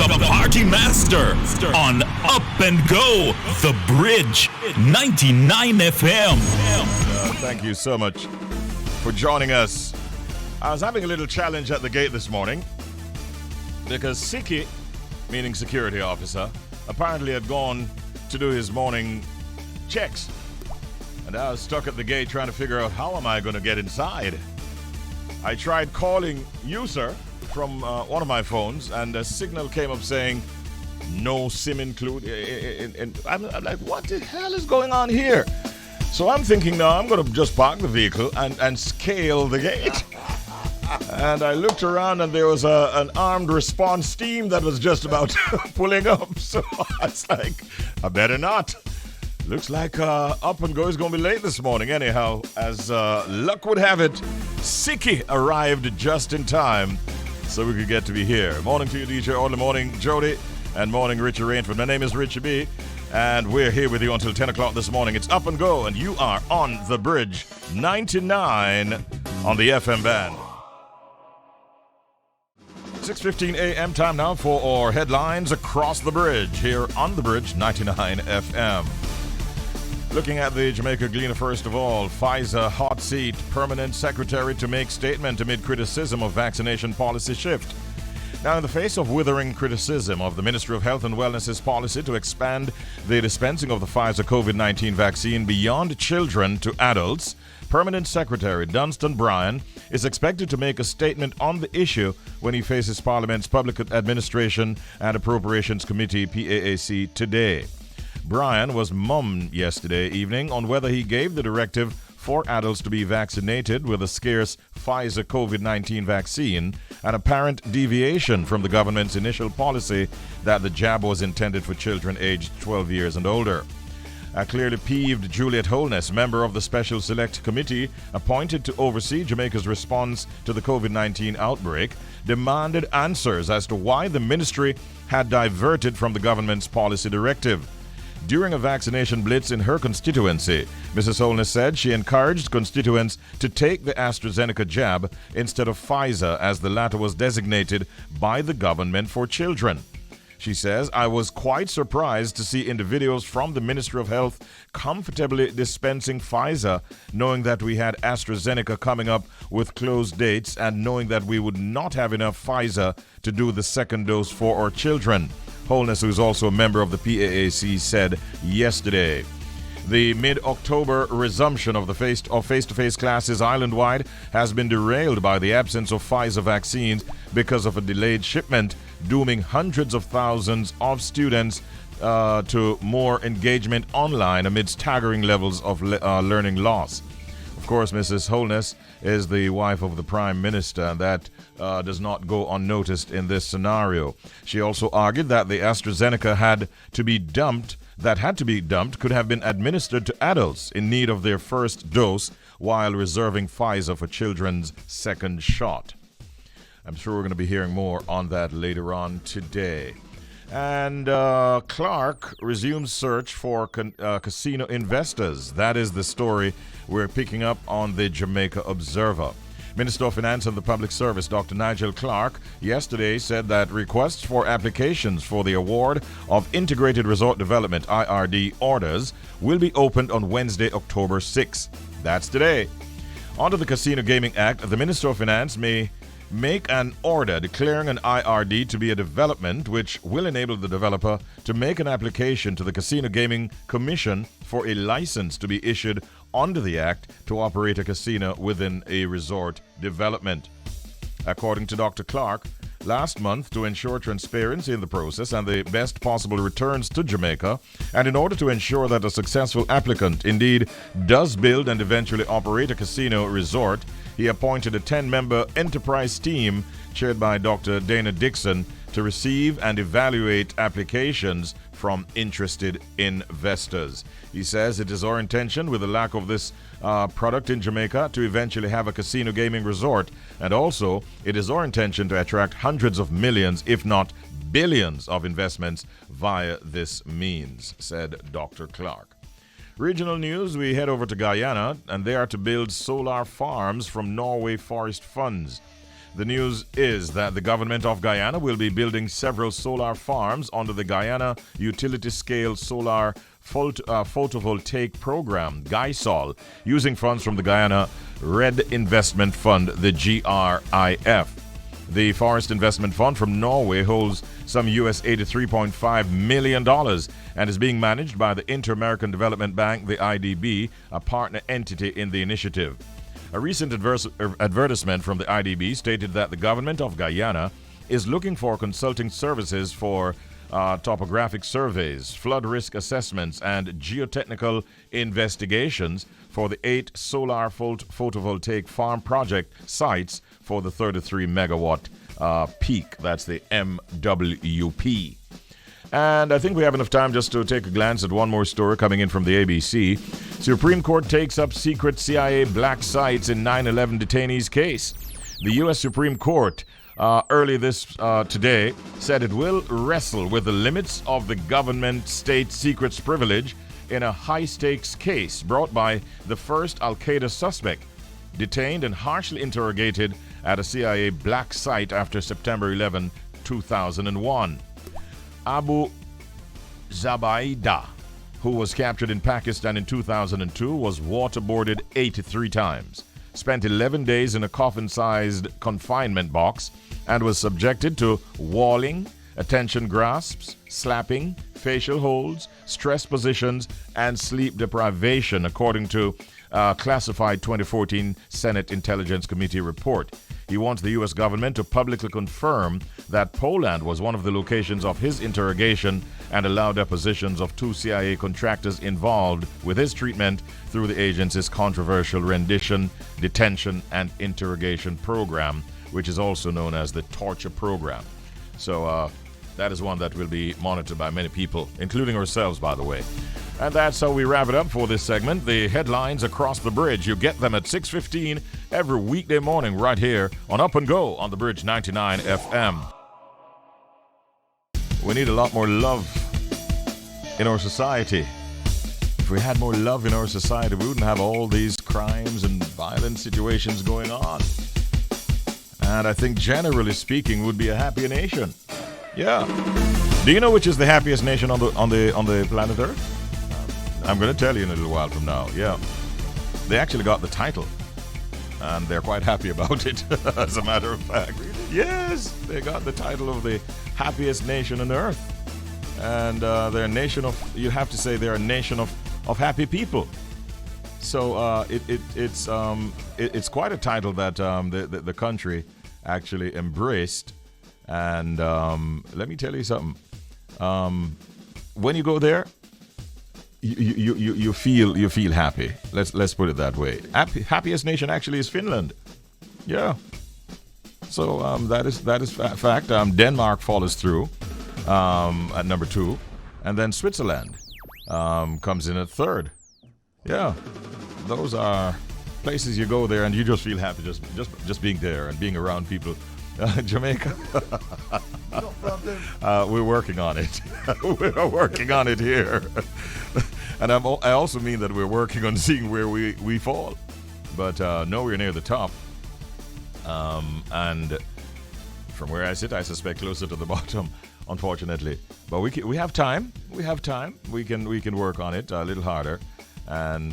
the party master on Up and Go, The Bridge, 99 FM. Thank you so much for joining us. I was having a little challenge at the gate this morning because Siki, meaning security officer, apparently had gone to do his morning checks. And I was stuck at the gate trying to figure out how am I going to get inside. I tried calling you, sir, from one of my phones, and a signal came up saying, no SIM included. And I'm like, what the hell is going on here? So I'm thinking, now I'm going to just park the vehicle and scale the gate. And I looked around, and there was an armed response team that was just about pulling up. So I was like, I better not. Looks like Up and Go is going to be late this morning. Anyhow, as luck would have it, Siki arrived just in time so we could get to be here. Morning to you, DJ Orley. Morning, Jody. And morning, Richie Rainford. My name is Richie B, and we're here with you until 10 o'clock this morning. It's Up and Go, and you are on The Bridge, 99 on the FM band. 6:15 a.m. time now for our headlines across the bridge here on The Bridge, 99 FM. Looking at the Jamaica Gleaner first of all, Pfizer hot seat, permanent secretary to make statement amid criticism of vaccination policy shift. Now, in the face of withering criticism of the Ministry of Health and Wellness's policy to expand the dispensing of the Pfizer COVID-19 vaccine beyond children to adults, Permanent Secretary Dunstan Bryan is expected to make a statement on the issue when he faces Parliament's Public Administration and Appropriations Committee, PAAC, today. Bryan was mum yesterday evening on whether he gave the directive for adults to be vaccinated with a scarce Pfizer COVID-19 vaccine, an apparent deviation from the government's initial policy that the jab was intended for children aged 12 years and older. A clearly peeved Juliet Holness, member of the Special Select Committee appointed to oversee Jamaica's response to the COVID-19 outbreak, demanded answers as to why the ministry had diverted from the government's policy directive. During a vaccination blitz in her constituency, Mrs. Holness said she encouraged constituents to take the AstraZeneca jab instead of Pfizer, as the latter was designated by the government for children. She says, I was quite surprised to see individuals from the Ministry of Health comfortably dispensing Pfizer, knowing that we had AstraZeneca coming up with closed dates and knowing that we would not have enough Pfizer to do the second dose for our children. Holness, who is also a member of the PAAC, said yesterday. The mid-October resumption of the face-to-face classes island-wide has been derailed by the absence of Pfizer vaccines because of a delayed shipment, dooming hundreds of thousands of students to more engagement online amid staggering levels of learning loss. Of course, Mrs. Holness is the wife of the Prime Minister, and that does not go unnoticed in this scenario. She also argued that the AstraZeneca had to be dumped could have been administered to adults in need of their first dose while reserving Pfizer for children's second shot. I'm sure we're going to be hearing more on that later on today. And Clark resumes search for casino investors. That is the story we're picking up on the Jamaica Observer. Minister of Finance and the Public Service, Dr. Nigel Clark, yesterday said that requests for applications for the award of Integrated Resort Development, IRD, orders will be opened on Wednesday, October 6th. That's today. Under the Casino Gaming Act, the Minister of Finance may make an order declaring an IRD to be a development which will enable the developer to make an application to the Casino Gaming Commission for a license to be issued under the Act to operate a casino within a resort development. According to Dr. Clark, last month, to ensure transparency in the process and the best possible returns to Jamaica, and in order to ensure that a successful applicant indeed does build and eventually operate a casino resort, he appointed a 10-member enterprise team chaired by Dr. Dana Dixon to receive and evaluate applications from interested investors. He says it is our intention, with the lack of this product in Jamaica, to eventually have a casino gaming resort, and also it is our intention to attract hundreds of millions, if not billions, of investments via this means, said Dr. Clark. Regional news, we head over to Guyana, and they are to build solar farms from Norway Forest Funds. The news is that the government of Guyana will be building several solar farms under the Guyana Utility Scale Solar Photovoltaic Program, GuySol, using funds from the Guyana Red Investment Fund, the GRIF. The Forest Investment Fund from Norway holds some US $83.5 million and is being managed by the Inter-American Development Bank, the IDB, a partner entity in the initiative. A recent advertisement from the IDB stated that the government of Guyana is looking for consulting services for topographic surveys, flood risk assessments, and geotechnical investigations for the 8 solar photovoltaic farm project sites for the 33 megawatt peak. That's the MWP. And I think we have enough time just to take a glance at one more story coming in from the ABC. Supreme Court takes up secret CIA black sites in 9/11 detainees case. The U.S. Supreme Court early today said it will wrestle with the limits of the government state secrets privilege in a high-stakes case brought by the first al-Qaeda suspect, detained and harshly interrogated at a CIA black site after September 11, 2001. Abu Zubaydah, who was captured in Pakistan in 2002, was waterboarded 83 times, spent 11 days in a coffin-sized confinement box, and was subjected to walling, attention grasps, slapping, facial holds, stress positions, and sleep deprivation, according to classified 2014 Senate Intelligence Committee report. He wants the U.S. government to publicly confirm that Poland was one of the locations of his interrogation and allow depositions of 2 CIA contractors involved with his treatment through the agency's controversial rendition, detention, and interrogation program, which is also known as the torture program. So that is one that will be monitored by many people, including ourselves, by the way. And that's how we wrap it up for this segment. The headlines across the bridge. You get them at 6:15 every weekday morning right here on Up and Go on the Bridge 99 FM. We need a lot more love in our society. If we had more love in our society, we wouldn't have all these crimes and violent situations going on. And I think generally speaking, would be a happier nation. Yeah. Do you know which is the happiest nation on the planet Earth? I'm going to tell you in a little while from now. Yeah. They actually got the title. And they're quite happy about it, as a matter of fact. Yes, they got the title of the happiest nation on Earth. And they're a nation of, you have to say they're a nation of happy people. So it's quite a title that the country actually embraced. And let me tell you something. When you go there, you feel happy. Let's put it that way. Happiest nation actually is Finland. Yeah. So that is fact. Denmark follows through at number 2, and then Switzerland comes in at 3rd. Yeah. Those are places you go there and you just feel happy just being there and being around people. Jamaica. We're working on it. We're working on it here. And I also mean that we're working on seeing where we fall. But nowhere near the top. And from where I sit, I suspect closer to the bottom, unfortunately. But we have time. We have time. We can work on it a little harder. And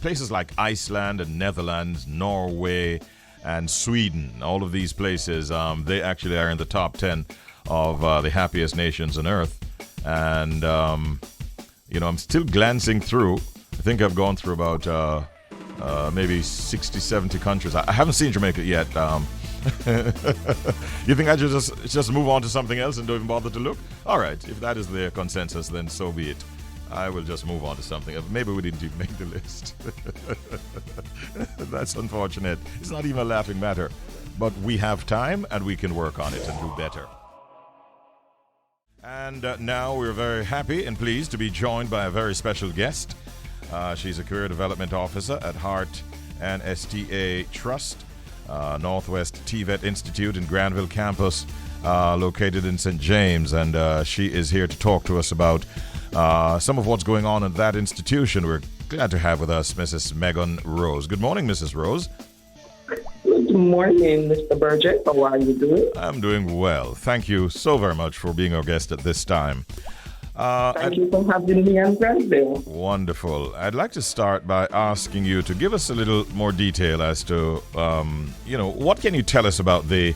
places like Iceland and Netherlands, Norway, and Sweden, all of these places, they actually are in the top 10 of the happiest nations on Earth. And, I'm still glancing through. I think I've gone through about maybe 60, 70 countries. I haven't seen Jamaica yet. You think I should just move on to something else and don't even bother to look? All right, if that is the consensus, then so be it. I will just move on to something. Maybe we didn't even make the list. That's unfortunate. It's not even a laughing matter. But we have time and we can work on it and do better. And now we're very happy and pleased to be joined by a very special guest. She's a Career Development Officer at Heart NSTA Trust, Northwest TVET Institute in Granville Campus, located in St. James. And she is here to talk to us about some of what's going on at that institution. We're glad to have with us Mrs. Meggon Rose. Good morning, Mrs. Rose. Good morning, Mr. Burgess. How are you doing? I'm doing well. Thank you so very much for being our guest at this time. Thank you for having me on Granville. Wonderful. I'd like to start by asking you to give us a little more detail as to, what can you tell us about the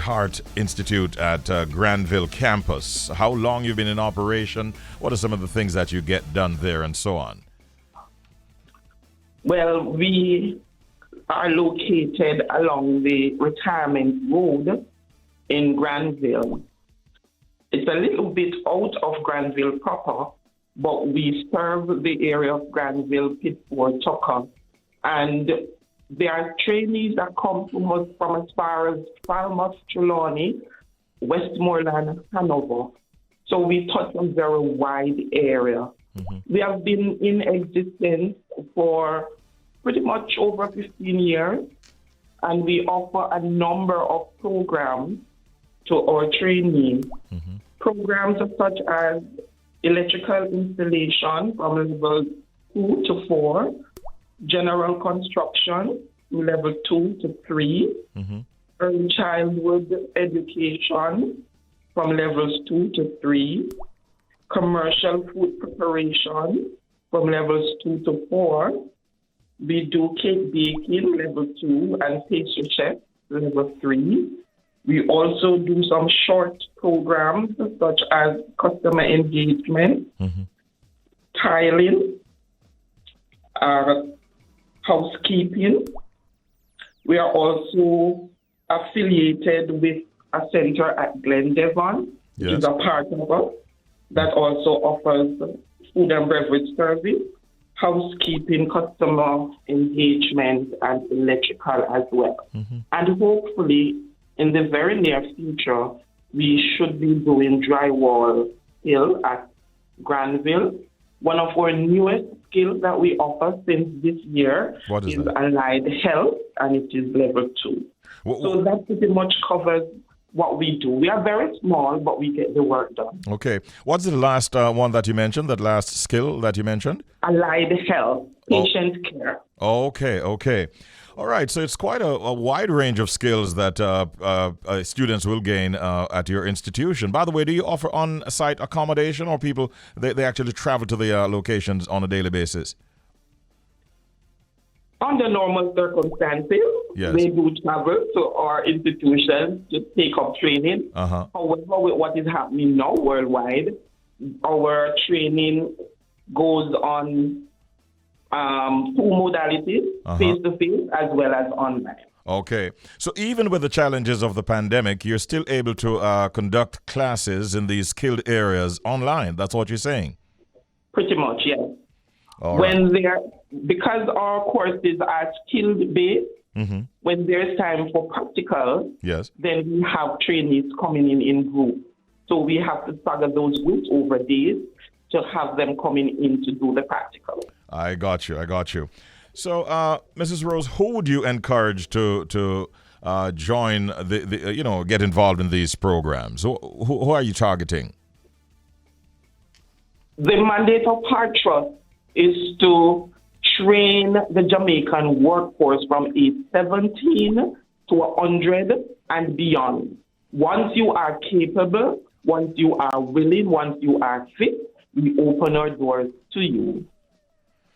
Heart Institute at Granville Campus? How long you've been in operation? What are some of the things that you get done there, and so on? Well, we are located along the Retirement Road in Granville. It's a little bit out of Granville proper, but we serve the area of Granville, Pittsburgh, Tucker. And there are trainees that come to us from as far as Falmouth, Trelawney, Westmoreland, Hanover. So we touch a very wide area. Mm-hmm. We have been in existence for pretty much over 15 years, and we offer a number of programs to our trainees. Mm-hmm. Programs such as electrical installation from level 2 to 4, general construction level 2 to 3, mm-hmm. early childhood education from levels 2 to 3, commercial food preparation from levels 2 to 4. We do cake baking level 2 and pastry chef level 3. We also do some short programs such as customer engagement, mm-hmm. tiling, housekeeping. We are also affiliated with a center at Glen Devon, which is a partner of us, that also offers food and beverage service, housekeeping, customer engagement, and electrical as well. Mm-hmm. And hopefully, in the very near future, we should be doing drywall skill at Granville. One of our newest skills that we offer since this year is allied health, and it is level 2. So that pretty much covers what we do. We are very small, but we get the work done. Okay. What's the last one that you mentioned, that last skill that you mentioned? Allied health, patient care. Okay. All right, so it's quite a wide range of skills that students will gain at your institution. By the way, do you offer on-site accommodation, or people, they actually travel to the locations on a daily basis? Under normal circumstances, yes. They do travel to our institutions to take up training. Uh-huh. However, with what is happening now worldwide, our training goes on 2 modalities, face-to-face as well as online. Okay. So even with the challenges of the pandemic, you're still able to conduct classes in these skilled areas online. That's what you're saying? Pretty much, yes. Because our courses are skilled-based, mm-hmm. when there's time for practical, yes. then we have trainees coming in groups. So we have to stagger those groups over days to have them coming in to do the practical. I got you. So, Mrs. Rose, who would you encourage to join get involved in these programs? Who are you targeting? The mandate of Heart Trust is to train the Jamaican workforce from age 17 to 100 and beyond. Once you are capable, once you are willing, once you are fit, we open our doors to you.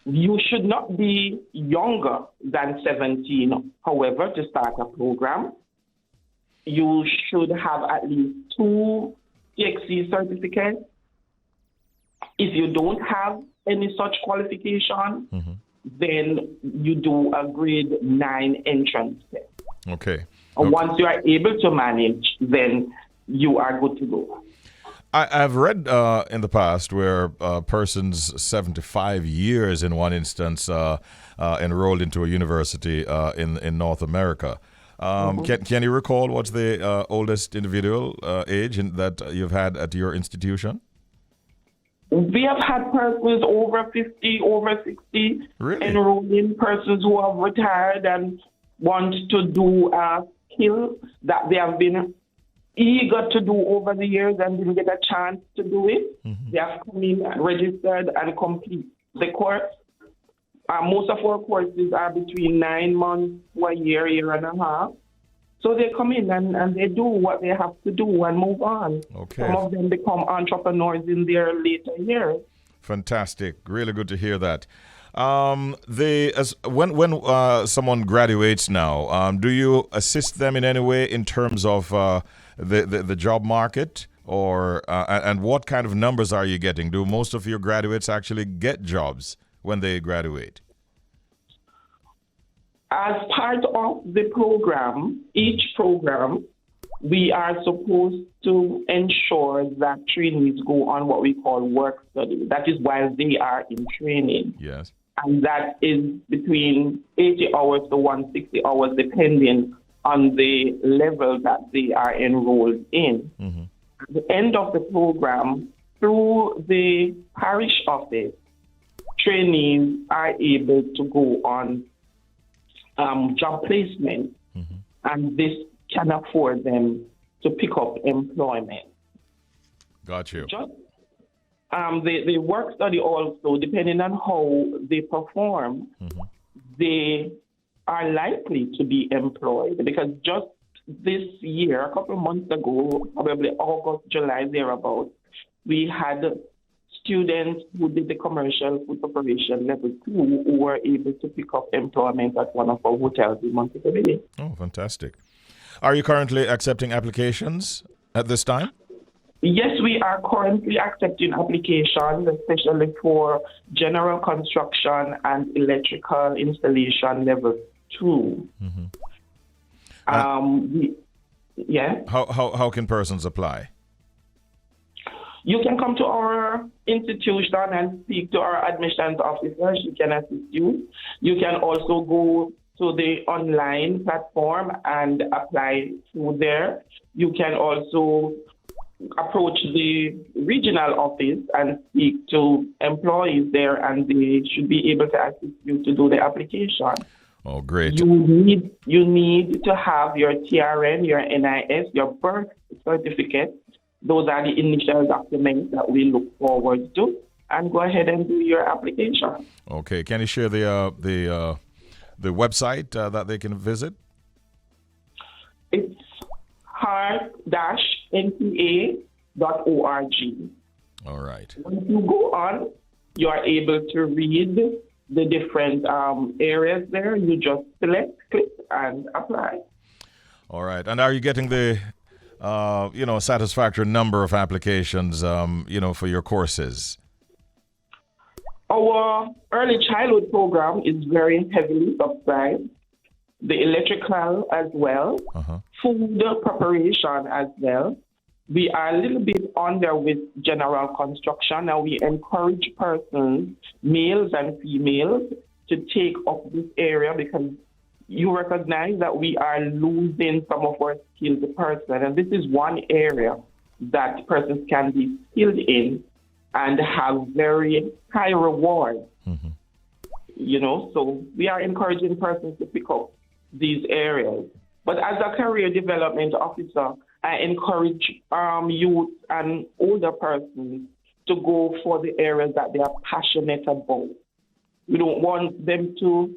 You should not be younger than 17, however, to start a program. You should have at least 2 TXC certificates. If you don't have any such qualification, mm-hmm. then you do a grade 9 entrance test. Okay. And once you are able to manage, then you are good to go. I've read in the past where persons 75 years in one instance enrolled into a university in North America. Mm-hmm. Can you recall what's the oldest individual age that you've had at your institution? We have had persons over 50, over 60, really? Enrolling persons who have retired and want to do a skill that they have been eager to do over the years and didn't get a chance to do it. Mm-hmm. They have come in and registered and complete the course. Most of our courses are between 9 months to a year and a half. So they come in and they do what they have to do and move on. Okay. Some of them become entrepreneurs in their later years. Fantastic. Really good to hear that. When someone graduates now, do you assist them in any way in terms of the job market, or and what kind of numbers are you getting? Do most of your graduates actually get jobs when they graduate? As part of the program, each program, we are supposed to ensure that trainees go on what we call work study. That is while they are in training. Yes. And that is between 80 hours to 160 hours, depending on the level that they are enrolled in. Mm-hmm. At the end of the program, through the parish office, trainees are able to go on job placement, mm-hmm. and this can afford them to pick up employment. Got you. The work study also, depending on how they perform, mm-hmm. they are likely to be employed, because just this year, a couple of months ago, probably August, July, thereabouts, we had students who did the commercial food preparation level 2 who were able to pick up employment at one of our hotels in Montego Bay. Oh, fantastic. Are you currently accepting applications at this time? Yes, we are currently accepting applications, especially for general construction and electrical installation level 2. Mm-hmm. Yeah. How can persons apply? You can come to our institution and speak to our admissions officers. She can assist you. You can also go to the online platform and apply through there. You can also approach the regional office and speak to employees there, and they should be able to assist you to do the application. Oh, great. You need to have your TRN, your NIS, your birth certificate. Those are the initial documents that we look forward to, and go ahead and do your application. Okay. Can you share the website that they can visit? It's heart-nta.org. All right. Once you go on, you are able to read the different areas there. You just select, click, and apply. All right. And are you getting the satisfactory number of applications, for your courses? Our early childhood program is very heavily subscribed. The electrical as well, uh-huh. Food preparation as well. We are a little bit under with general construction. Now we encourage persons, males and females, to take up this area, because you recognize that we are losing some of our skilled persons. And this is one area that persons can be skilled in and have very high reward. Mm-hmm. So we are encouraging persons to pick up these areas. But as a career development officer, I encourage youth and older persons to go for the areas that they are passionate about. We don't want them to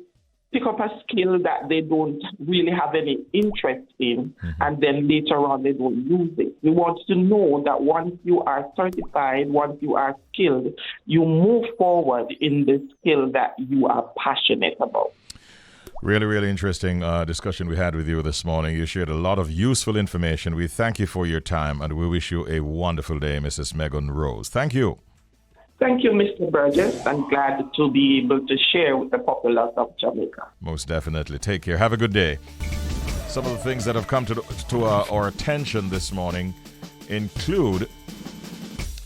pick up a skill that they don't really have any interest in, mm-hmm. and then later on they don't use it. We want to know that once you are certified, once you are skilled, you move forward in the skill that you are passionate about. Really, really interesting discussion we had with you this morning. You shared a lot of useful information. We thank you for your time, and we wish you a wonderful day, Mrs. Meggon Rose. Thank you. Thank you, Mr. Burgess. I'm glad to be able to share with the populace of Jamaica. Most definitely. Take care. Have a good day. Some of the things that have come to our attention this morning include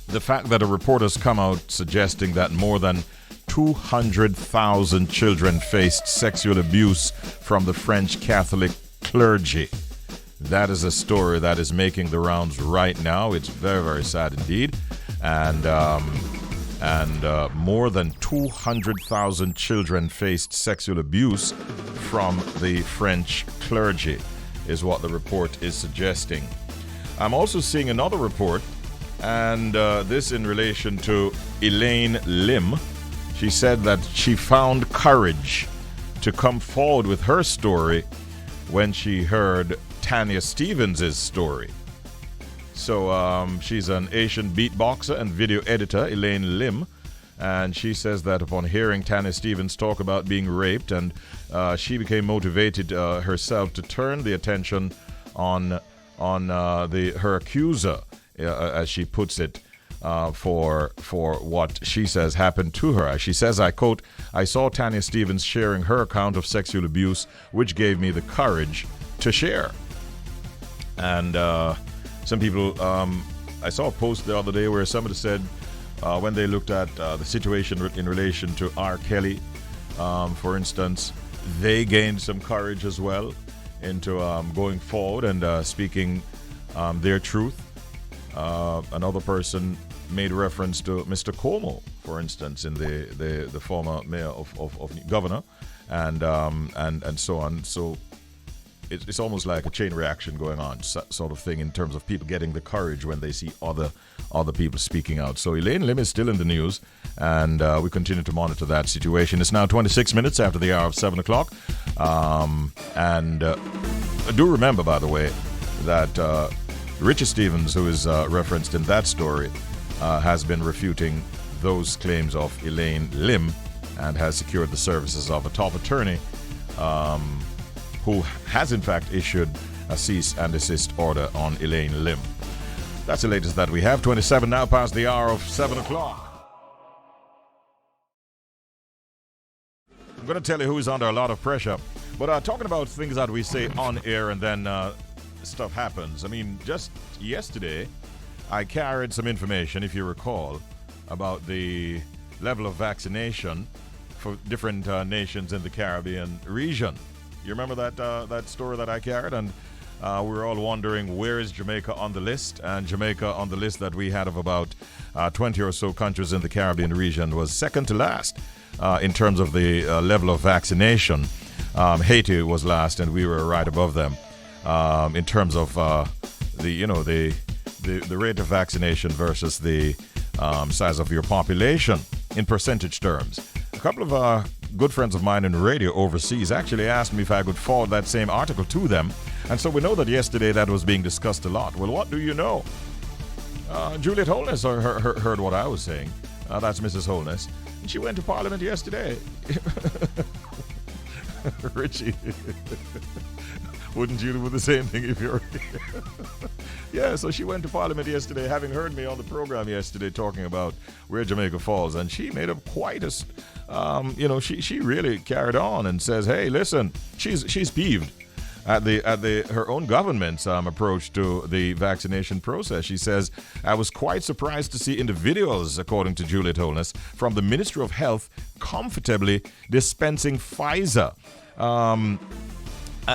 the fact that a report has come out suggesting that more than 200,000 children faced sexual abuse from the French Catholic clergy. That is a story that is making the rounds right now. It's very, very sad indeed. And more than 200,000 children faced sexual abuse from the French clergy is what the report is suggesting. I'm also seeing another report, and this in relation to Elaine Lim. She said that she found courage to come forward with her story when she heard Tanya Stevens' story. So she's an Asian beatboxer and video editor, Elaine Lim, and she says that upon hearing Tanya Stevens talk about being raped, and she became motivated herself to turn the attention on her accuser, as she puts it, for what she says happened to her. She says, I quote, "I saw Tanya Stevens sharing her account of sexual abuse, which gave me the courage to share." And some people, I saw a post the other day where somebody said when they looked at the situation in relation to R. Kelly, for instance, they gained some courage as well into going forward and speaking their truth. Another person made reference to Mr. Cuomo, for instance, in the former mayor of governor, and so on. So it's almost like a chain reaction going on, sort of thing, in terms of people getting the courage when they see other people speaking out. So Elaine Lim is still in the news, and we continue to monitor that situation. It's now 26 minutes after the hour of 7 o'clock. Do remember, by the way, that Richie Stevens, who is referenced in that story, has been refuting those claims of Elaine Lim and has secured the services of a top attorney who has in fact issued a cease and desist order on Elaine Lim. That's the latest that we have. 27 now past the hour of 7 o'clock. I'm going to tell you who is under a lot of pressure. But talking about things that we say on air and then stuff happens. I mean, just yesterday, I carried some information, if you recall, about the level of vaccination for different nations in the Caribbean region. You remember that story that I carried? And we were all wondering, where is Jamaica on the list? And Jamaica on the list that we had of about 20 or so countries in the Caribbean region was second to last in terms of the level of vaccination. Haiti was last, and we were right above them in terms of the rate of vaccination versus the size of your population in percentage terms. A couple of good friends of mine in radio overseas actually asked me if I could forward that same article to them. And so we know that yesterday that was being discussed a lot. Well, what do you know? Juliet Holness heard what I was saying. That's Mrs. Holness. And she went to Parliament yesterday. Richie, wouldn't you do the same thing if you're Yeah, so she went to Parliament yesterday, having heard me on the program yesterday talking about where Jamaica falls, and she made up quite a she really carried on and says, hey, listen, she's peeved at her own government's approach to the vaccination process. She says, I was quite surprised to see individuals, according to Juliet Holness, from the Ministry of Health comfortably dispensing Pfizer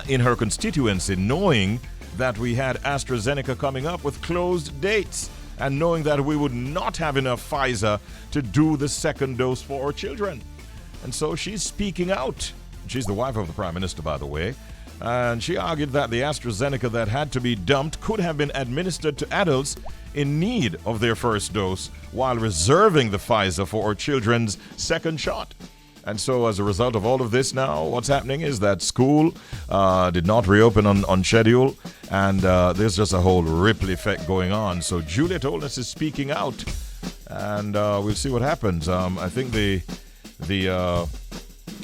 in her constituency, knowing that we had AstraZeneca coming up with closed dates, and knowing that we would not have enough Pfizer to do the second dose for our children. And so she's speaking out. She's the wife of the Prime Minister, by the way. And she argued that the AstraZeneca that had to be dumped could have been administered to adults in need of their first dose, while reserving the Pfizer for our children's second shot. And so as a result of all of this now, what's happening is that school did not reopen on schedule, and there's just a whole ripple effect going on. So Juliet Holness is speaking out, and we'll see what happens. I think the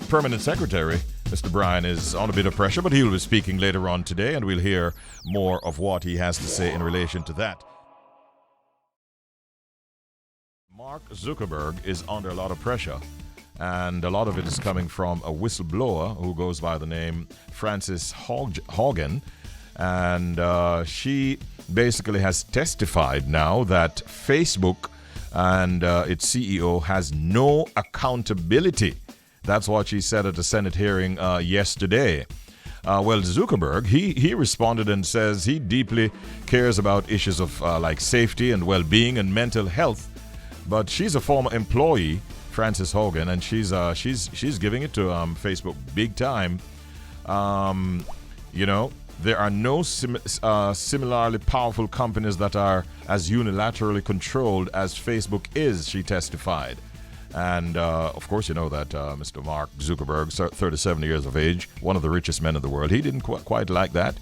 permanent secretary, Mr. Bryan, is on a bit of pressure, but he'll be speaking later on today, and we'll hear more of what he has to say in relation to that. Mark Zuckerberg is under a lot of pressure, and a lot of it is coming from a whistleblower who goes by the name Frances Haugen, and she basically has testified now that Facebook and its CEO has no accountability. That's what she said at the Senate hearing yesterday. Well, Zuckerberg, he responded and says he deeply cares about issues of like safety and well-being and mental health. But she's a former employee, Frances Haugen, and she's giving it to Facebook big time. There are no similarly powerful companies that are as unilaterally controlled as Facebook is, she testified. And, of course, you know that Mr. Mark Zuckerberg, 37 years of age, one of the richest men in the world, he didn't quite like that.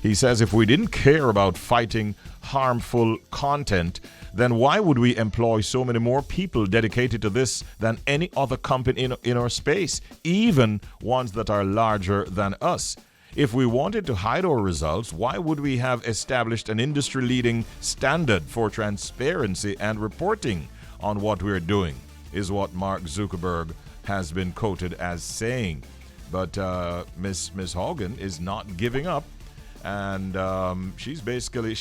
He says if we didn't care about fighting harmful content, then why would we employ so many more people dedicated to this than any other company in our space, even ones that are larger than us? If we wanted to hide our results, why would we have established an industry-leading standard for transparency and reporting on what we're doing, is what Mark Zuckerberg has been quoted as saying. But Miss Hogan is not giving up. And she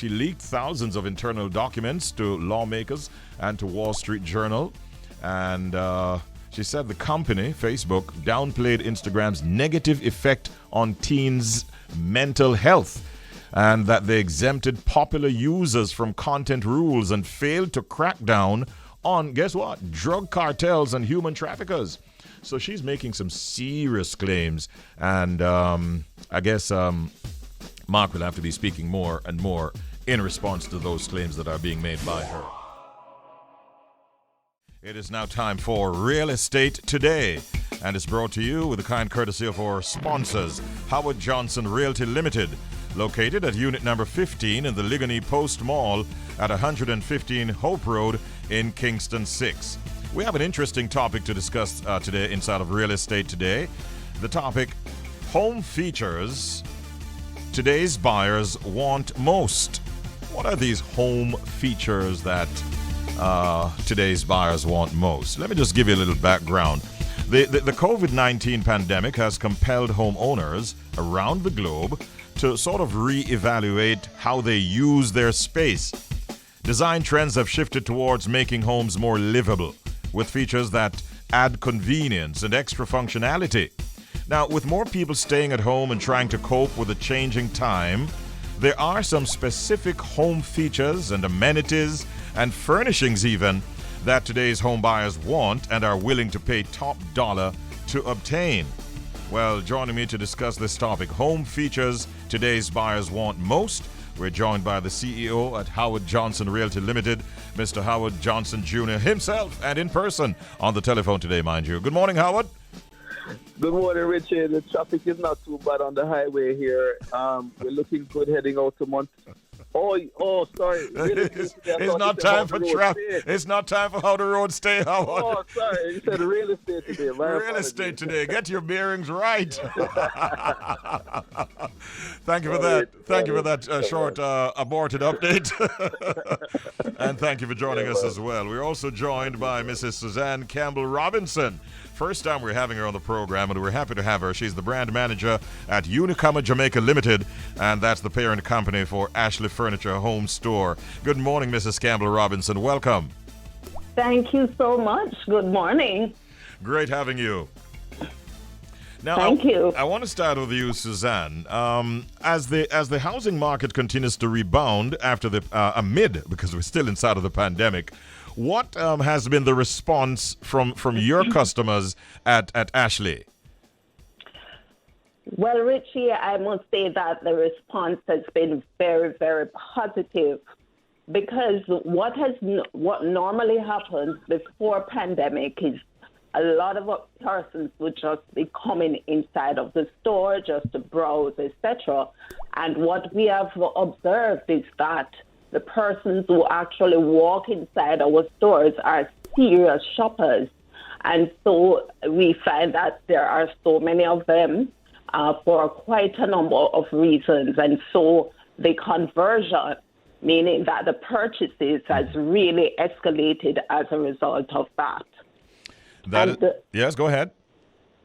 leaked thousands of internal documents to lawmakers and to Wall Street Journal. And she said the company, Facebook, downplayed Instagram's negative effect on teens' mental health, and that they exempted popular users from content rules and failed to crack down on, guess what, drug cartels and human traffickers. So she's making some serious claims. And I guess Mark will have to be speaking more and more in response to those claims that are being made by her. It is now time for Real Estate Today, and it's brought to you with the kind courtesy of our sponsors, Howard Johnson Realty Limited, located at unit number 15 in the Ligony Post Mall at 115 Hope Road in Kingston 6. We have an interesting topic to discuss today inside of Real Estate Today. The topic, home features today's buyers want most. What are these home features that today's buyers want most? Let me just give you a little background. The COVID-19 pandemic has compelled homeowners around the globe to sort of reevaluate how they use their space. Design trends have shifted towards making homes more livable, with features that add convenience and extra functionality. Now, with more people staying at home and trying to cope with the changing time, there are some specific home features and amenities and furnishings even that today's home buyers want and are willing to pay top dollar to obtain. Well, joining me to discuss this topic, home features today's buyers want most, we're joined by the CEO at Howard Johnson Realty Limited, Mr. Howard Johnson Jr. himself, and in person on the telephone today, mind you. Good morning, Howard. Good morning, Richie. The traffic is not too bad on the highway here. We're looking good heading out to sorry. It's not time for traffic. It's not time for how the road stay, Howard. Oh, sorry. You said real estate today. Real estate today. Get your bearings right. Thank you for that. Thank you for that short aborted update. And thank you for joining us as well. We're also joined by Mrs. Suzanne Campbell-Robinson. First time we're having her on the program, and we're happy to have her. She's the brand manager at Unicomer Jamaica Limited, and that's the parent company for Ashley Furniture Home Store. Good morning, Mrs. Campbell-Robinson. Welcome. Thank you so much. Good morning. Great having you. Now, Thank you. I want to start with you, Suzanne. As the housing market continues to rebound after because we're still inside of the pandemic, what has been the response from your customers at Ashley? Well, Richie, I must say that the response has been very, very positive, because what normally happens before pandemic is a lot of persons would just be coming inside of the store just to browse, etc. And what we have observed is that the persons who actually walk inside our stores are serious shoppers. And so we find that there are so many of them for quite a number of reasons. And so the conversion, meaning that the purchases, has really escalated as a result of that. Yes, go ahead.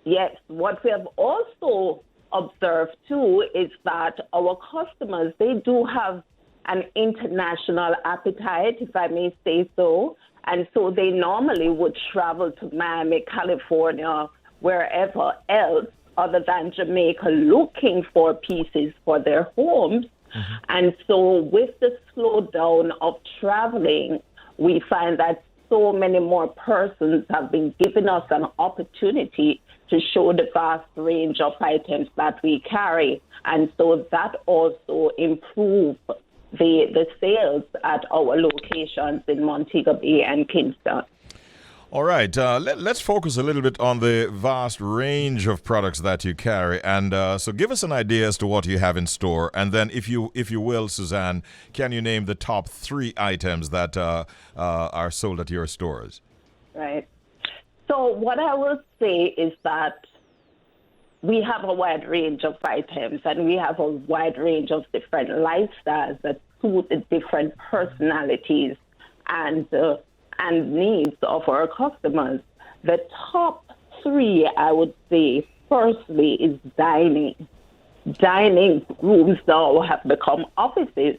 Yes, what we have also observed too is that our customers, they do have an international appetite, if I may say so. And so they normally would travel to Miami, California, wherever else other than Jamaica, looking for pieces for their homes. Mm-hmm. And so with the slowdown of traveling, we find that so many more persons have been giving us an opportunity to show the vast range of items that we carry. And so that also improved the sales at our locations in Montego Bay and Kingston. All right, let's focus a little bit on the vast range of products that you carry, and so give us an idea as to what you have in store, and then if you will, Suzanne, can you name the top 3 items that are sold at your stores? Right. So what I will say is that we have a wide range of items, and we have a wide range of different lifestyles that suit the different personalities and needs of our customers. The top 3, I would say, firstly, is dining. Dining rooms now have become offices.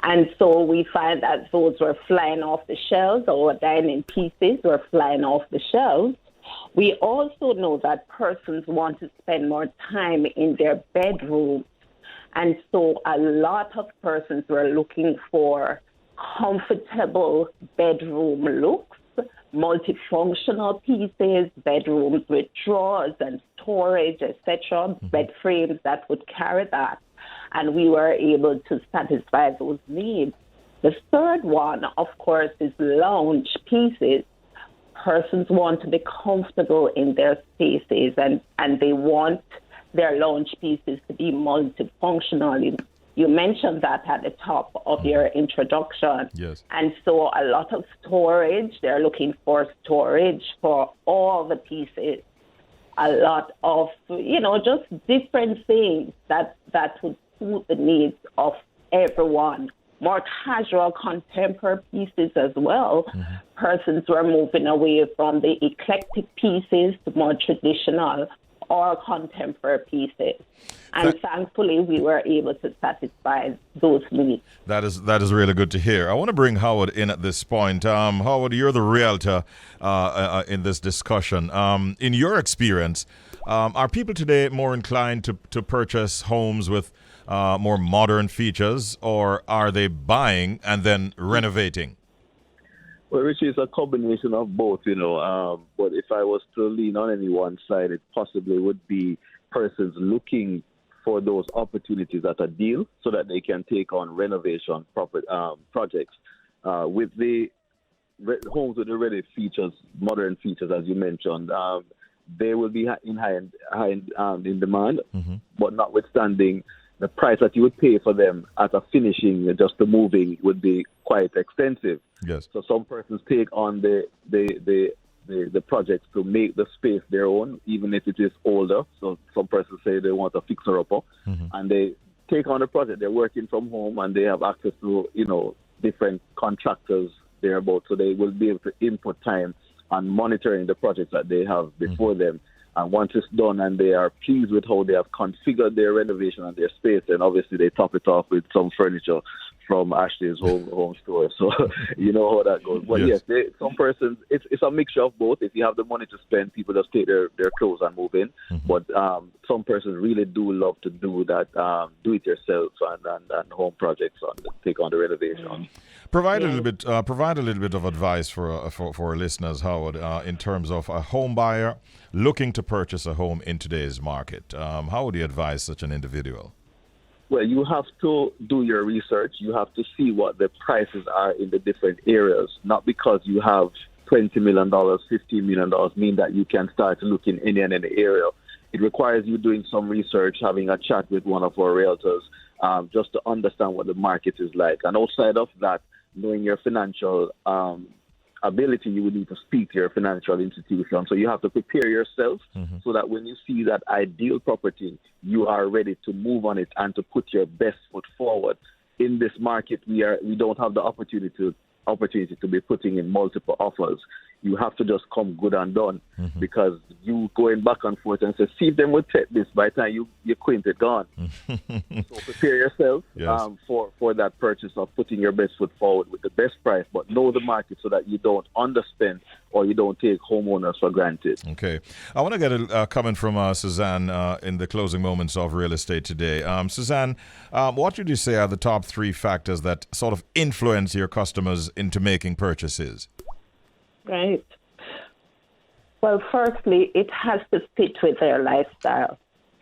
And so we find that those were flying off the shelves, or dining pieces were flying off the shelves. We also know that persons want to spend more time in their bedrooms. And so a lot of persons were looking for comfortable bedroom looks, multifunctional pieces, bedrooms with drawers and storage, etc., bed frames that would carry that. And we were able to satisfy those needs. The third one, of course, is lounge pieces. Persons want to be comfortable in their spaces, and they want their lounge pieces to be multifunctional. You mentioned that at the top of your introduction. Yes. And so a lot of storage, they're looking for storage for all the pieces. A lot of, just different things that would suit the needs of everyone. More casual contemporary pieces as well. Mm-hmm. Persons were moving away from the eclectic pieces to more traditional or contemporary pieces. And thankfully, we were able to satisfy those needs. That is really good to hear. I want to bring Howard in at this point. Howard, you're the realtor in this discussion. In your experience, are people today more inclined to purchase homes with more modern features, or are they buying and then renovating? Well, Richie, it's a combination of both, but if I was to lean on any one side, it possibly would be persons looking for those opportunities at a deal so that they can take on renovation projects. With the homes with already features, modern features, as you mentioned, they will be in in demand, mm-hmm. but notwithstanding, the price that you would pay for them at a finishing, just the moving, would be quite extensive. Yes. So some persons take on the projects to make the space their own, even if it is older. So some persons say they want a fixer-upper, mm-hmm. and they take on the project. They're working from home, and they have access to, different contractors thereabout. So they will be able to input time on monitoring the projects that they have before mm-hmm. them. And once it's done and they are pleased with how they have configured their renovation and their space, then obviously they top it off with some furniture from Ashley's home store. So you know how that goes. But yes, some persons, it's a mixture of both. If you have the money to spend, people just take their clothes and move in. Mm-hmm. But some persons really do love to do that, do it yourself and home projects take on the renovation. Mm-hmm. Provide a little bit of advice for our listeners, Howard, in terms of a home buyer looking to purchase a home in today's market. How would you advise such an individual? Well, you have to do your research. You have to see what the prices are in the different areas. Not because you have $20 million, $15 million mean that you can start looking in any area. It requires you doing some research, having a chat with one of our realtors, just to understand what the market is like. And outside of that, knowing your financial ability, you would need to speak to your financial institution. So you have to prepare yourself mm-hmm. so that when you see that ideal property, you are ready to move on it and to put your best foot forward. In this market, we don't have the opportunity to be putting in multiple offers. You have to just come good and done mm-hmm. because you going back and forth and say, see if them would take this, by the time you quint it gone. So prepare yourself yes. For that purchase of putting your best foot forward with the best price, but know the market so that you don't underspend or you don't take homeowners for granted. Okay. I want to get a comment from Suzanne in the closing moments of real estate today. Suzanne, what would you say are the top 3 factors that sort of influence your customers into making purchases? Right. Well, firstly, it has to fit with their lifestyle.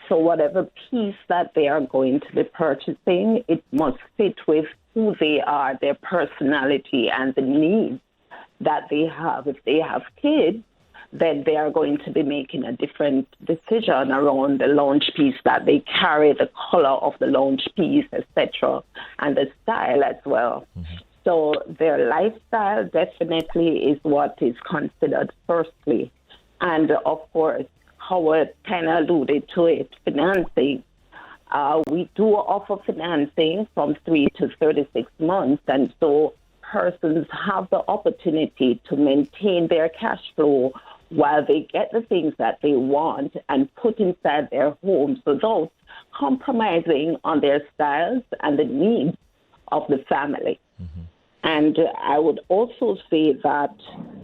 So whatever piece that they are going to be purchasing, it must fit with who they are, their personality, and the needs that they have. If they have kids, then they are going to be making a different decision around the lounge piece that they carry, the color of the lounge piece, etc., and the style as well. So their lifestyle definitely is what is considered firstly. And of course, Howard kind of alluded to it, financing. We do offer financing from 3 to 36 months, and so persons have the opportunity to maintain their cash flow while they get the things that they want and put inside their homes without compromising on their styles and the needs of the family. And I would also say that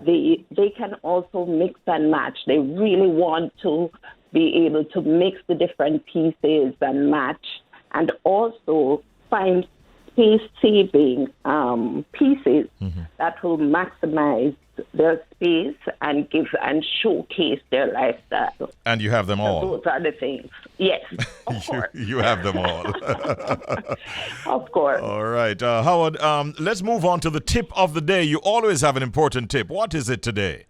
they can also mix and match. They really want to be able to mix the different pieces and match, and also find space-saving pieces that will maximize their space and give and showcase their lifestyle. And you have them all. Those are the things. Yes, of course. You have them all. Of course. All right. Howard, let's move on to the tip of the day. You always have an important tip. What is it today?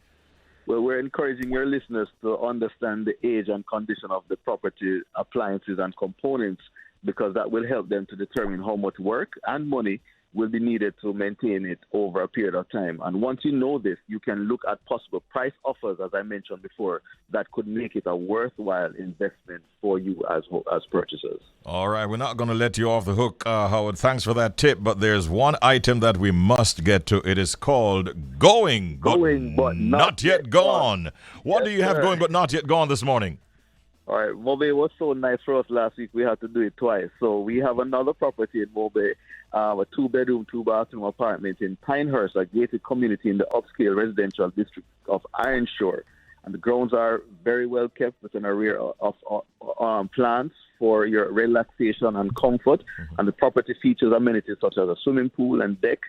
Well, we're encouraging your listeners to understand the age and condition of the property, appliances, and components, because that will help them to determine how much work and money will be needed to maintain it over a period of time. And once you know this, you can look at possible price offers, as I mentioned before, that could make it a worthwhile investment for you as purchasers. All right, we're not going to let you off the hook, Howard. Thanks for that tip, but there's one item that we must get to. It is called Going But Not Yet Gone. What do you have going but not yet gone this morning? All right, Mobay was so nice for us last week, we had to do it twice. So we have another property in Mobay, a 2-bedroom, 2-bathroom apartment in Pinehurst, a gated community in the upscale residential district of Ironshore. And the grounds are very well kept with an array of plants for your relaxation and comfort. And the property features amenities such as a swimming pool and deck,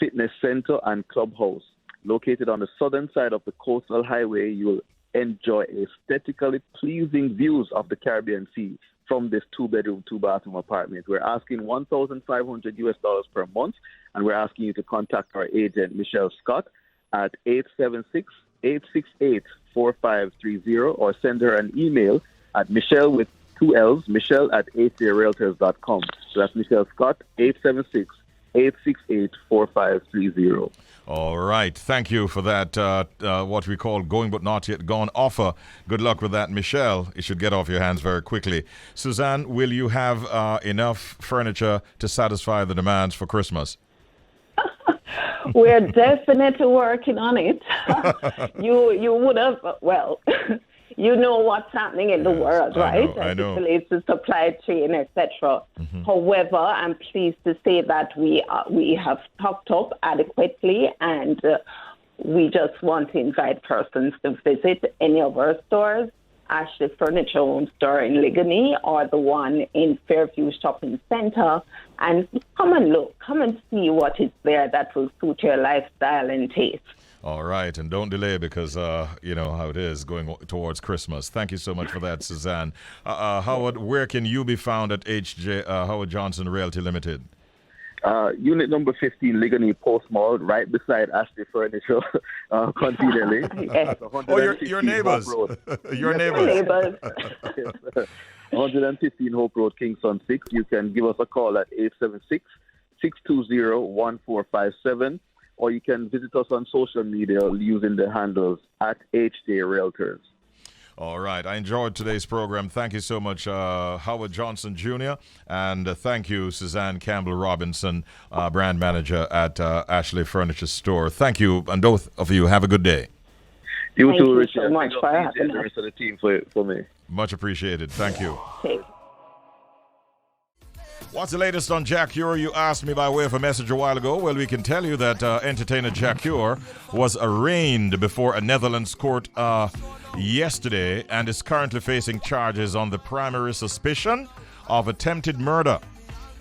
fitness center, and clubhouse. Located on the southern side of the coastal highway, you will enjoy aesthetically pleasing views of the Caribbean Sea from this 2-bedroom, 2-bathroom apartment. We're asking $1,500 per month, and we're asking you to contact our agent, Michelle Scott, at 876-868-4530, or send her an email at Michelle with 2 L's, Michelle at HJRealtors.com. So that's Michelle Scott, 876-868-4530. All right. Thank you for that, what we call Going But Not Yet Gone offer. Good luck with that, Michelle. It should get off your hands very quickly. Suzanne, will you have enough furniture to satisfy the demands for Christmas? We're definitely working on it. You would have, well, you know what's happening in the world, right? I know. As it relates to supply chain, etc. However, I'm pleased to say that we have stocked up adequately, and we just want to invite persons to visit any of our stores, Ashley Furniture Home Store in Ligony or the one in Fairview Shopping Center, and come and look, come and see what is there that will suit your lifestyle and taste. All right, and don't delay because you know how it is going towards Christmas. Thank you so much for that, Suzanne. Howard, where can you be found at Howard Johnson Realty Limited? Unit number 15, Ligony Post Mall, right beside Ashley Furniture, conveniently. Oh, your neighbors. Your neighbors. 115 Hope Road, Kingston 6. You can give us a call at 876-620-1457. Or you can visit us on social media using the handles at HJ Realtors. All right. I enjoyed today's program. Thank you so much, Howard Johnson Jr. And thank you, Suzanne Campbell-Robinson, brand manager at Ashley Furniture Store. Thank you, and both of you have a good day. You too, Richard. Thank you so much for having the rest of the team for me. Much appreciated. Thank you. Okay. What's the latest on Jack Ure? You asked me by way of a message a while ago. Well, we can tell you that entertainer Jack Ure was arraigned before a Netherlands court yesterday and is currently facing charges on the primary suspicion of attempted murder.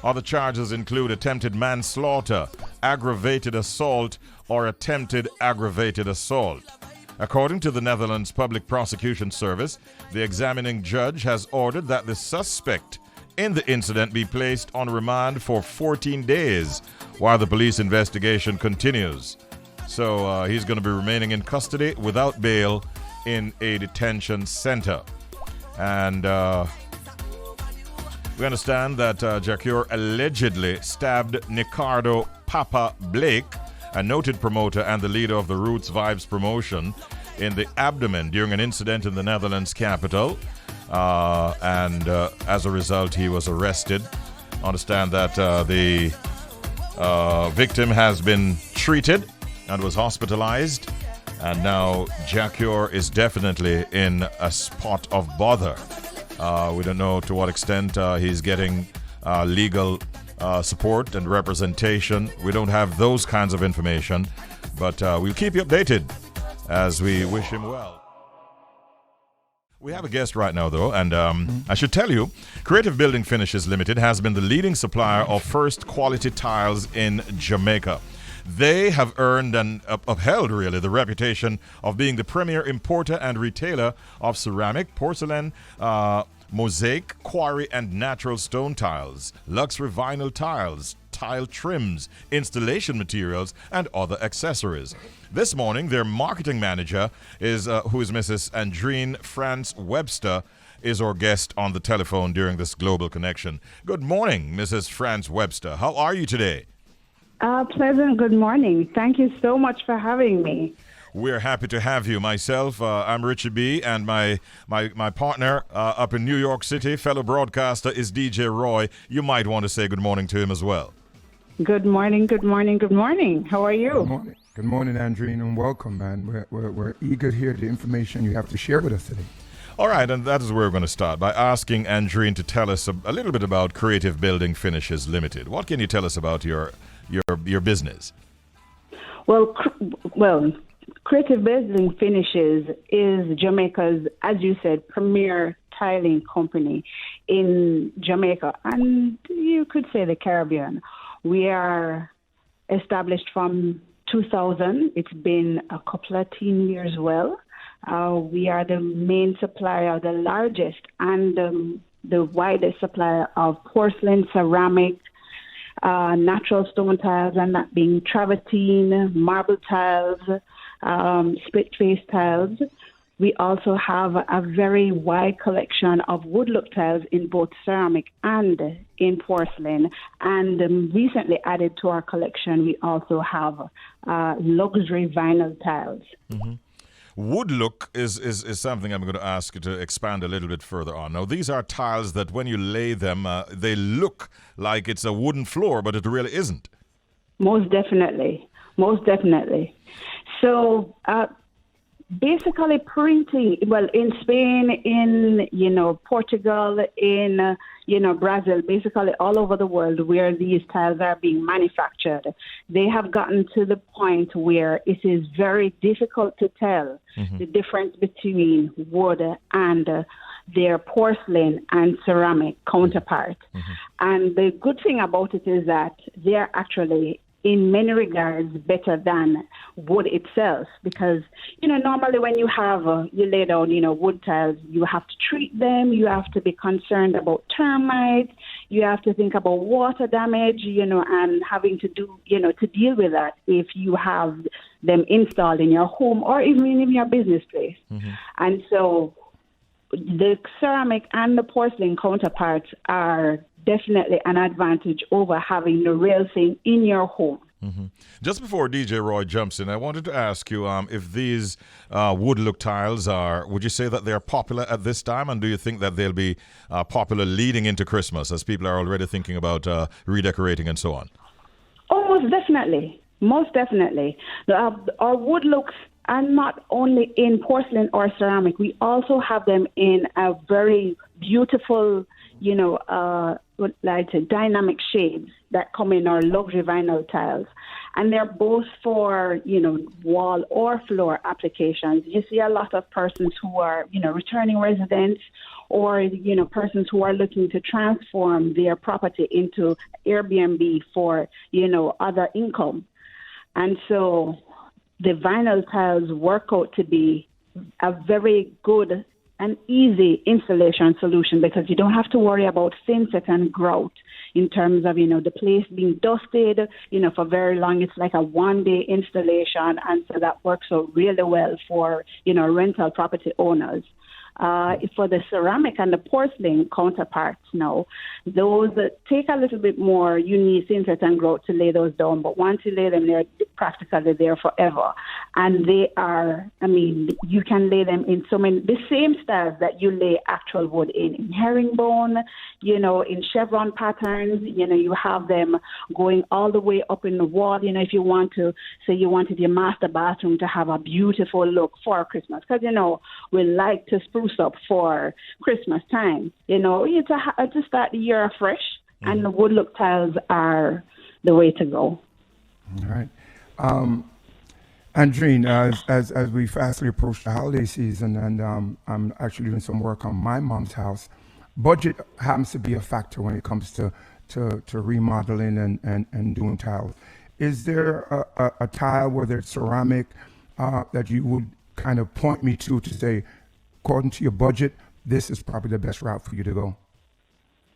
Other charges include attempted manslaughter, aggravated assault, or attempted aggravated assault. According to the Netherlands Public Prosecution Service, the examining judge has ordered that the suspect in the incident be placed on remand for 14 days while the police investigation continues. So he's going to be remaining in custody without bail in a detention center. And we understand that Jacure allegedly stabbed Nicardo Papa Blake, a noted promoter and the leader of the Roots Vibes promotion, in the abdomen during an incident in the Netherlands capital. And as a result, he was arrested. Understand that the victim has been treated and was hospitalized. And now Jacure is definitely in a spot of bother. We don't know to what extent he's getting legal support and representation. We don't have those kinds of information, but we'll keep you updated as we wish him well. We have a guest right now, though, and I should tell you, Creative Building Finishes Limited has been the leading supplier of first quality tiles in Jamaica. They have earned and upheld, really, the reputation of being the premier importer and retailer of ceramic, porcelain, mosaic, quarry, and natural stone tiles, luxury vinyl tiles, tile trims, installation materials, and other accessories. This morning, their marketing manager, who is Mrs. Andrene France-Webster, is our guest on the telephone during this Global Connection. Good morning, Mrs. France-Webster. How are you today? Pleasant good morning. Thank you so much for having me. We're happy to have you. Myself, I'm Richie B, and my partner up in New York City, fellow broadcaster, is DJ Roy. You might want to say good morning to him as well. Good morning, good morning, good morning. How are you? Good morning. Good morning, Andrene, and welcome, man. We're eager to hear the information you have to share with us today. All right, and that is where we're going to start, by asking Andrene to tell us a little bit about Creative Building Finishes Limited. What can you tell us about your business? Well, Creative Building Finishes is Jamaica's, as you said, premier tiling company in Jamaica, and you could say the Caribbean. We are established from 2000. It's been a couple of teen years well. We are the main supplier, the largest and the widest supplier of porcelain, ceramic, natural stone tiles, and that being travertine, marble tiles, split face tiles. We also have a very wide collection of wood look tiles in both ceramic and in porcelain. And recently added to our collection, we also have luxury vinyl tiles. Mm-hmm. Wood look is something I'm going to ask you to expand a little bit further on. Now, these are tiles that when you lay them, they look like it's a wooden floor, but it really isn't. Most definitely. Most definitely. So basically printing, well, in Spain, in, Portugal, in, Brazil, basically all over the world where these tiles are being manufactured, they have gotten to the point where it is very difficult to tell the difference between wood and their porcelain and ceramic counterpart. And the good thing about it is that they're actually in many regards better than wood itself, because normally when you lay down wood tiles, you have to treat them, you have to be concerned about termites, you have to think about water damage, and having to do to deal with that if you have them installed in your home or even in your business place. And so the ceramic and the porcelain counterparts are definitely an advantage over having the real thing in your home. Just before DJ Roy jumps in, I wanted to ask you if these wood look tiles would you say that they're popular at this time, and do you think that they'll be popular leading into Christmas as people are already thinking about redecorating and so on? Oh, most definitely. Most definitely. Our wood looks are not only in porcelain or ceramic, we also have them in a very beautiful, dynamic shades that come in our luxury vinyl tiles. And they're both for, wall or floor applications. You see a lot of persons who are, returning residents or, persons who are looking to transform their property into Airbnb for, other income. And so the vinyl tiles work out to be a very good and easy installation solution because you don't have to worry about thin set and grout. in terms of, the place being dusted, for very long. It's like a one-day installation, and so that works out really well for, rental property owners. For the ceramic and the porcelain counterparts now, those take a little bit more. You need interest and growth to lay those down, but once you lay them, they're practically there forever. And they are, you can lay them in so many, the same styles that you lay actual wood in herringbone, in chevron patterns, you have them going all the way up in the wall. If you want to, say you wanted your master bathroom to have a beautiful look for Christmas, because, we like to spruce up for Christmas time, to start the year afresh, and the wood look tiles are the way to go. All right. Andrene, as we fastly approach the holiday season, and I'm actually doing some work on my mom's house, budget happens to be a factor when it comes to remodeling and doing tiles. Is there a tile, whether it's ceramic, that you would kind of point me to say, according to your budget, this is probably the best route for you to go?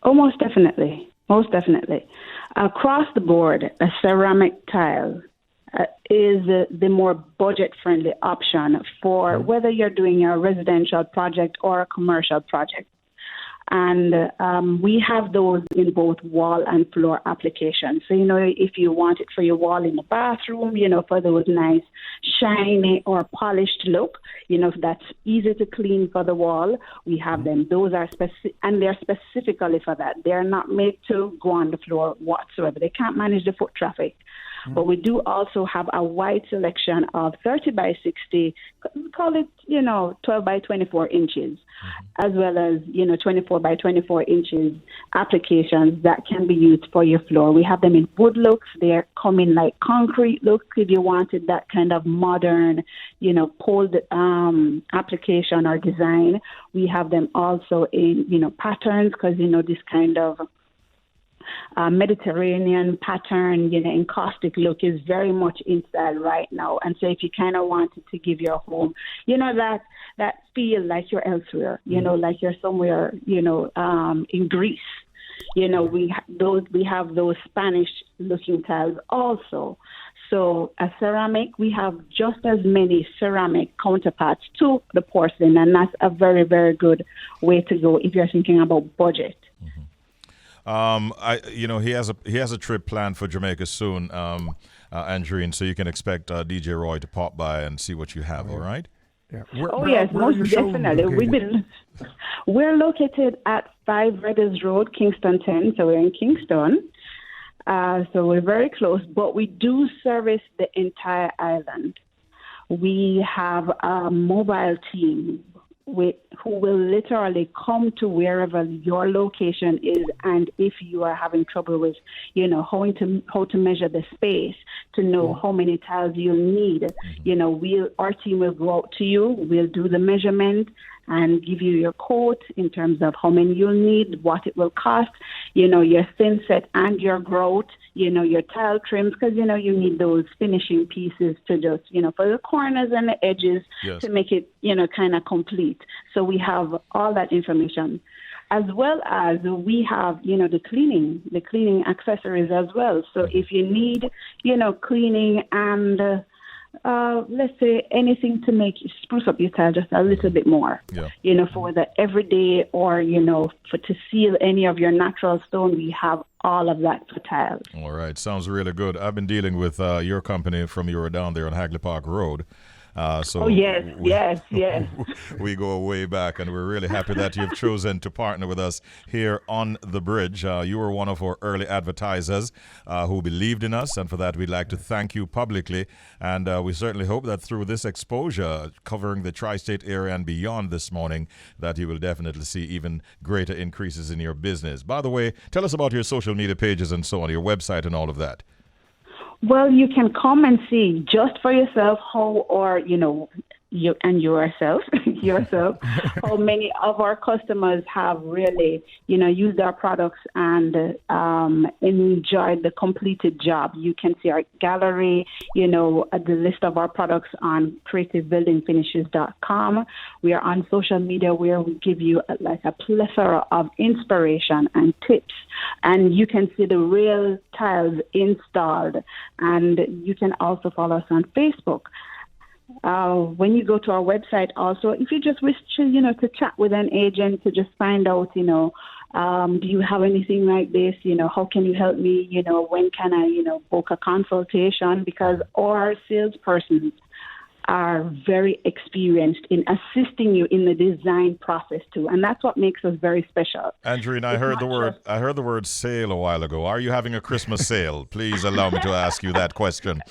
Oh, most definitely. Most definitely. Across the board, a ceramic tile is the more budget-friendly option for whether you're doing a residential project or a commercial project. And we have those in both wall and floor applications. So, if you want it for your wall in the bathroom, for those nice, shiny or polished look, that's easy to clean for the wall, we have them. Those are and they're specifically for that. They're not made to go on the floor whatsoever. They can't manage the foot traffic. But we do also have a wide selection of 30 by 60, call it, 12 by 24 inches, as well as, 24 by 24 inches applications that can be used for your floor. We have them in wood looks. They're coming like concrete looks if you wanted that kind of modern, pulled application or design. We have them also in, patterns, because, this kind of Mediterranean pattern, encaustic look is very much in style right now. And so if you kind of wanted to give your home, that feel like you're elsewhere, like you're somewhere, in Greece, we have those Spanish looking tiles also. So a ceramic, we have just as many ceramic counterparts to the porcelain, and that's a very, very good way to go if you're thinking about budget. He has a trip planned for Jamaica soon, Andrene, so you can expect DJ Roy to pop by and see what you have. All right? Yeah. Yes, most definitely. We're located at 5 Redders Road, Kingston 10, so we're in Kingston. So we're very close, but we do service the entire island. We have a mobile team who will literally come to wherever your location is, and if you are having trouble with, how to measure the space to know how many tiles you'll need, our team will go out to you, we'll do the measurement and give you your quote in terms of how many you'll need, what it will cost, your thin set and your grout, your tile trims, because, you need those finishing pieces to just, for the corners and the edges to make it, kind of complete. So we have all that information, as well as we have, the cleaning accessories as well. So if you need, cleaning and let's say anything to make spruce up your tile just a little bit more, for the everyday or, to seal any of your natural stone, we have all of that for tiles. All right. Sounds really good. I've been dealing with your company from you were down there on Hagley Park Road. Yes. We go way back, and we're really happy that you've chosen to partner with us here on The Bridge. You were one of our early advertisers who believed in us, and for that we'd like to thank you publicly. And we certainly hope that through this exposure covering the tri-state area and beyond this morning, that you will definitely see even greater increases in your business. By the way, tell us about your social media pages and so on, your website and all of that. Well, you can come and see just for yourself how you and yourself, how many of our customers have really, used our products and enjoyed the completed job. You can see our gallery, the list of our products on creativebuildingfinishes.com. We are on social media where we give you a plethora of inspiration and tips. And you can see the real tiles installed. And you can also follow us on Facebook. When you go to our website also, if you just wish to chat with an agent to just find out, do you have anything like this? How can you help me? When can I, book a consultation? Because our salespersons are very experienced in assisting you in the design process too, and that's what makes us very special. Andrene, I heard the word sale a while ago. Are you having a Christmas sale? Please allow me to ask you that question.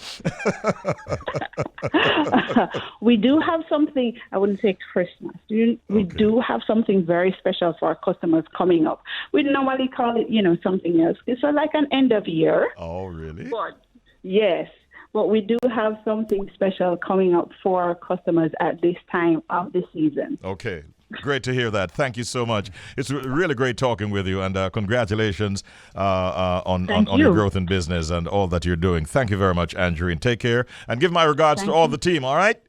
We do have something, I wouldn't say Christmas. We do have something very special for our customers coming up. We normally call it, something else. It's like an end of year. Oh, really? But, yes. But we do have something special coming up for our customers at this time of the season. Okay. Great to hear that. Thank you so much. It's really great talking with you, and congratulations on your growth in business and all that you're doing. Thank you very much, Andrene. Take care, and give my regards to all the team, all right?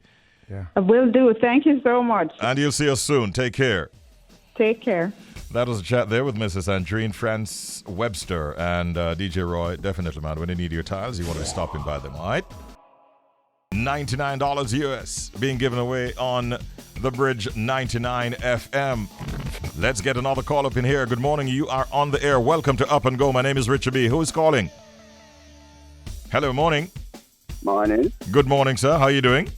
Yeah. I will do. Thank you so much. And you'll see us soon. Take care. Take care. That was a chat there with Mrs. Andrene France-Webster and DJ Roy. Definitely, man, when you need your tiles, you want to be stopping by them, all right? $99 US being given away on the Bridge 99 FM. Let's get another call up in here. Good morning. You are on the air. Welcome to Up and Go. My name is Richie B. Who is calling? Hello, morning. Morning. Good morning, sir. How are you doing?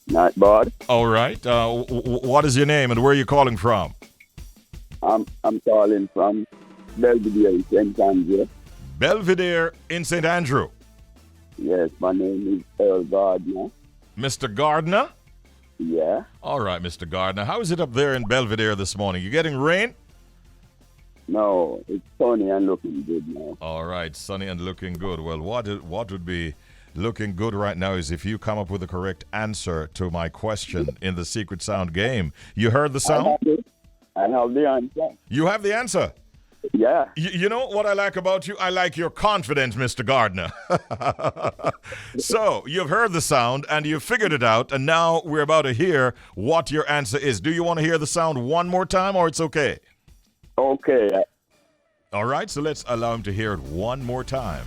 Not bad. All right. What is your name and where are you calling from? I'm calling from Belvedere in St. Andrew. Belvedere in St. Andrew. Yes, my name is Earl Gardner. Mr. Gardner? Yeah. All right, Mr. Gardner. How is it up there in Belvedere this morning? You getting rain? No, it's sunny and looking good now. All right, sunny and looking good. Well, what would be looking good right now is if you come up with the correct answer to my question in the Secret Sound game. You heard the sound? I have the answer. You have the answer? Yeah. You know what I like about you? I like your confidence, Mr. Gardner. So, you've heard the sound and you've figured it out, and now we're about to hear what your answer is. Do you want to hear the sound one more time, or it's okay? Okay. All right, so let's allow him to hear it one more time.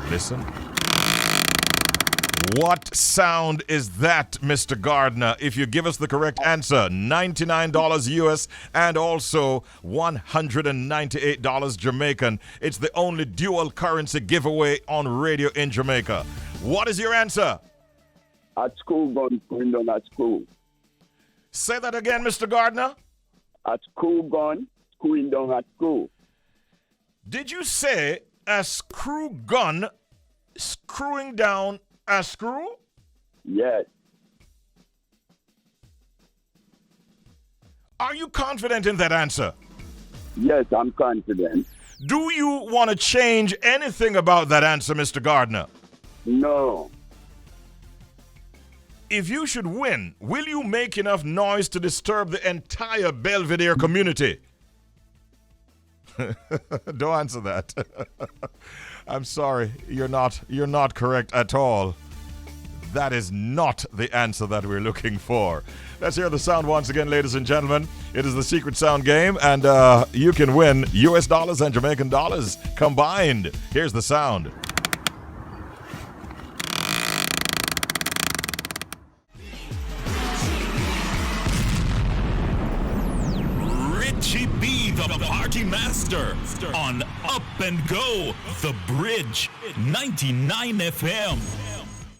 Listen. What sound is that, Mr. Gardner? If you give us the correct answer, $99 US and also $198 Jamaican. It's the only dual currency giveaway on radio in Jamaica. What is your answer? At school, gun, going down at school. Say that again, Mr. Gardner. At school, gun, going down at school. Did you say a screw gun screwing down a screw? Yes. Are you confident in that answer? Yes, I'm confident. Do you want to change anything about that answer, Mr. Gardner? No. If you should win, will you make enough noise to disturb the entire Belvedere community? Don't answer that. I'm sorry, you're not correct at all. That is not the answer that we're looking for. Let's hear the sound once again, ladies and gentlemen. It is the Secret Sound game, and you can win US dollars and Jamaican dollars combined. Here's the sound. Richie B, the party master, on Up and Go, the Bridge 99 FM.